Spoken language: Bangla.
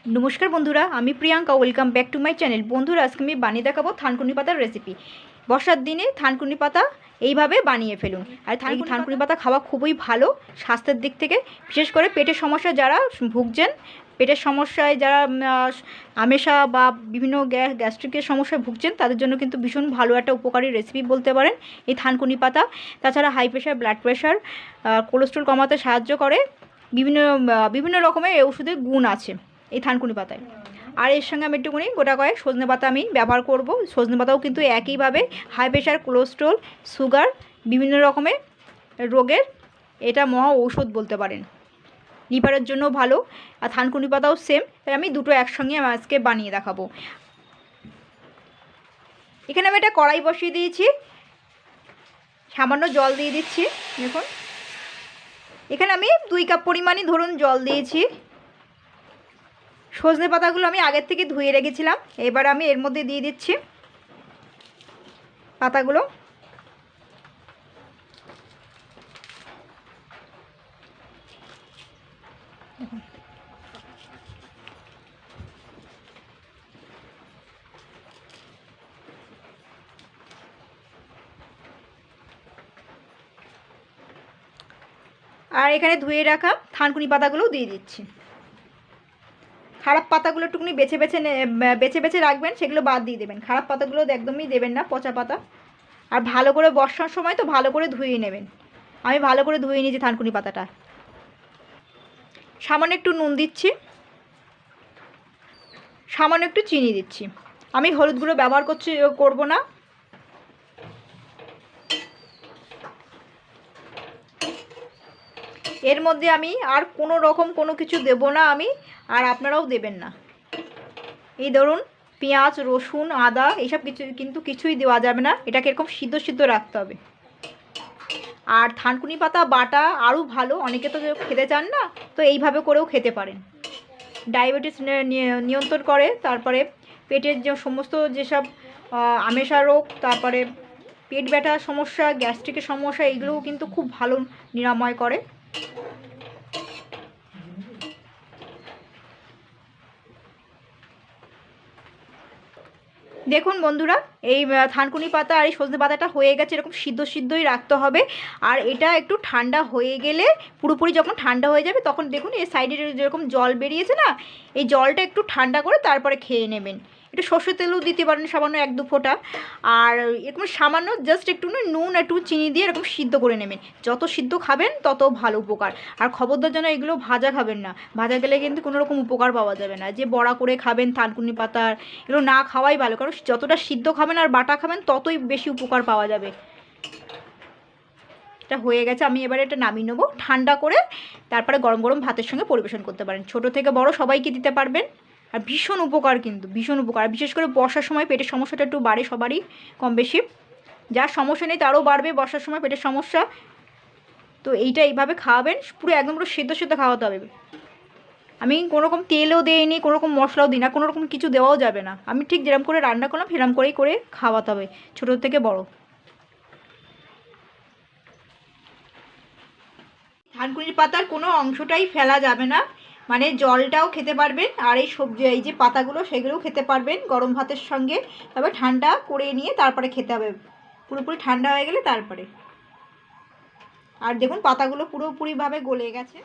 নমস্কার বন্ধুরা, আমি Priyanka. Welcome back to my channel. বন্ধুরা, আজকে আমি বানিয়ে দেখাবো থানকুনি পাতার রেসিপি। বর্ষার দিনে থানকুনি পাতা এইভাবে বানিয়ে ফেলুন। আর থানকুনি পাতা খাওয়া খুবই ভালো স্বাস্থ্যের দিক থেকে, বিশেষ করে পেটের সমস্যা যারা ভুগছেন, পেটের সমস্যায় যারা আমেশা বা বিভিন্ন গ্যাস্ট্রিকের সমস্যায় ভুগছেন, তাদের জন্য কিন্তু ভীষণ ভালো একটা উপকারী রেসিপি বলতে পারেন এই থানকুনি পাতা। তাছাড়া high pressure, blood pressure, cholesterol কমাতে সাহায্য করে। বিভিন্ন রকমের ওষুধের গুণ আছে এই থানকুনি পাতায়। আর এর সঙ্গে আমি একটুখানি গোটা কয়েক সজনে পাতা আমি ব্যবহার করব। সজনে পাতাও কিন্তু একইভাবে হাই প্রেশার, কোলেস্ট্রল, সুগার, বিভিন্ন রকমের রোগের এটা মহা ঔষধ বলতে পারেন। লিভারের জন্য ভালো। আর থানকুনি পাতাও সেম, তাই আমি দুটো একসঙ্গে আজকে বানিয়ে দেখাবো। এখানে আমি একটা কড়াই বসিয়ে দিয়েছি, সামান্য জল দিয়ে দিচ্ছি। দেখুন, এখানে আমি 2 কাপ পরিমাণই ধরুন জল দিয়েছি। সজনে পাতাগুলো আমি আগের থেকে ধুয়ে রেখেছিলাম, এবার আমি এর মধ্যে দিয়ে দিচ্ছি পাতাগুলো। আর এখানে ধুয়ে রাখা থানকুনি পাতাগুলোও দিয়ে দিচ্ছি। খারাপ পাতাগুলো একটুকুনি বেছে বেছে রাখবেন, সেগুলো বাদ দিয়ে দেবেন। খারাপ পাতাগুলো একদমই দেবেন না, পচা পাতা। আর ভালো করে বর্ষার সময় তো ভালো করে ধুয়ে নেবেন। আমি ভালো করে ধুয়ে নিয়েছি থানকুনি পাতাটা। সামান্য একটু নুন দিচ্ছি, সামান্য একটু চিনি দিচ্ছি। আমি হলুদ গুঁড়ো ব্যবহার করব না। এর মধ্যে আমি আর কোনো রকম কোনো কিছু দেব না আমি, আর আপনারাও দেবেন না। এই ধরুন, পেঁয়াজ, রসুন, আদা এইসব কিছু কিন্তু কিছুই দেওয়া যাবে না। এটাকে এরকম সিদ্ধ সিদ্ধ রাখতে হবে। আর থানকুনি পাতা বাটা আরও ভালো, অনেকে তো খেতে চান না, তো এইভাবে করেও খেতে পারেন। ডায়াবেটিস নিয়ন্ত্রণ করে। তারপরে পেটের যে সমস্ত যেসব আমেশা রোগ, তারপরে পেট ব্যথার সমস্যা, গ্যাস্ট্রিকের সমস্যা, এইগুলোও কিন্তু খুব ভালো নিরাময় করে। দেখুন বন্ধুরা, এই থানকুনি পাতা আর এই সজনে পাতাটা হয়ে গেছে, এরকম সিদ্ধই রাখতে হবে। আর এটা একটু ঠান্ডা হয়ে গেলে, পুরোপুরি যখন ঠান্ডা হয়ে যাবে, তখন দেখুন এই সাইডে যেরকম জল বেরিয়েছে না, এই জলটা একটু ঠান্ডা করে তারপরে খেয়ে নেবেন। একটু সর্ষের তেলও দিতে পারেন, সামান্য 1-2 ফোঁটা। আর এরকম সামান্য জাস্ট একটু নুন, একটু চিনি দিয়ে এরকম সিদ্ধ করে নেবেন। যত সিদ্ধ খাবেন তত ভালো উপকার। আর খবরদার যেন এগুলো ভাজা খাবেন না, ভাজা গেলে কিন্তু কোনো রকম উপকার পাওয়া যাবে না। যে বড়া করে খাবেন থানকুনি পাতার, এগুলো না খাওয়াই ভালো, কারণ যতটা সিদ্ধ খাবেন আর বাটা খাবেন ততই বেশি উপকার পাওয়া যাবে। এটা হয়ে গেছে, আমি এবারে এটা নামিয়ে নেবো ঠান্ডা করে। তারপরে গরম গরম ভাতের সঙ্গে পরিবেশন করতে পারেন। ছোট থেকে বড় সবাইকে দিতে পারবেন। আর ভীষণ উপকার, কিন্তু ভীষণ উপকার। বিশেষ করে বর্ষার সময় পেটের সমস্যাটা একটু বাড়ে সবারই কম বেশি। যার সমস্যা নেই তারও বাড়বে বর্ষার সময় পেটের সমস্যা। তো এইটা এইভাবে খাওয়াবেন, একদম পুরো সিদ্ধ সিদ্ধ খাওয়াতে হবে। আমি কোনো রকম তেলও দিইনি, কোনো রকম মশলাও দিই না, কোনো রকম কিছু দেওয়াও যাবে না। আমি ঠিক যেরকম করে রান্না করলাম সেরকম করেই করে খাওয়াতে হবে, ছোটো থেকে বড়। থানকুনির পাতার কোনো অংশটাই ফেলা যাবে না, মানে জলটাও খেতে পারবেন, আর এই সবজি, এই যে পাতাগুলো, সেগুলোও খেতে পারবেন গরম ভাতের সঙ্গে। তবে ঠান্ডা করে নিয়ে তারপরে খেতে হবে, পুরোপুরি ঠান্ডা হয়ে গেলে তারপরে। আর দেখুন পাতাগুলো পুরোপুরিভাবে গলে গেছে।